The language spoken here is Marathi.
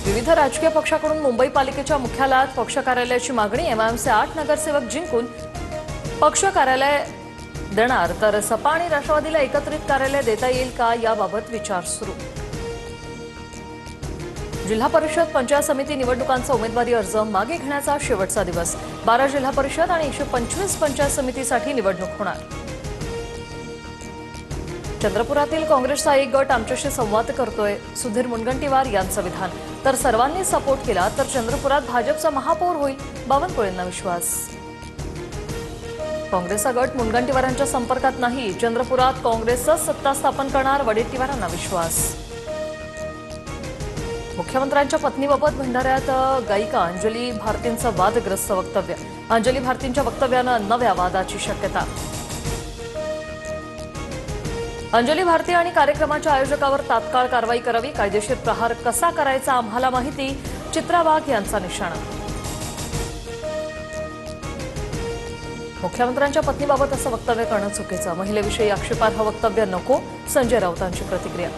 विविध राजकीय पक्षाकडून मुंबई पालिकेच्या मुख्यालयात पक्ष कार्यालयाची मागणी। एमआयएमचे 8 नगरसेवक जिंकून पक्ष कार्यालय देणार, तर सपा आणि राष्ट्रवादीला एकत्रित कार्यालय देता येईल का याबाबत विचार सुरू। जिल्हा परिषद पंचायत समिती निवडणुकांचा उमेदवारी अर्ज मागे घेण्याचा शेवटचा दिवस। 12 जिल्हा परिषद आणि 125 पंचायत समितीसाठी निवडणूक होणार। चंद्रपुरातील काँग्रेसचा एक गट आमच्याशी संवाद करतोय, सुधीर मुनगंटीवार यांचं विधान। तर सर्वांनी सपोर्ट केला तर चंद्रपुरात भाजपचा महापौर होईल, बावनकुळेंना विश्वास। काँग्रेसचा गट मुनगंटीवारांच्या संपर्कात नाही, चंद्रपुरात काँग्रेसच सत्ता स्थापन करणार, वडेट्टीवारांना विश्वास। मुख्यमंत्र्यांच्या पत्नीबाबत भंडाऱ्यात गायिका अंजली भारतींचं वादग्रस्त वक्तव्य। अंजली भारतींच्या वक्तव्यानं नव्या वादाची शक्यता। अंजली भारती आणि कार्यक्रमाच्या आयोजकावर तात्काळ कारवाई करावी, कायदेशीर प्रहार कसा करायचा आम्हाला माहिती, चित्रा वाघ यांचा निशाणा। मुख्यमंत्र्यांच्या पत्नीबाबत असं वक्तव्य करणं चुकीचं, महिलेविषयी आक्षेपार्ह वक्तव्य नको, संजय राऊतांची प्रतिक्रिया।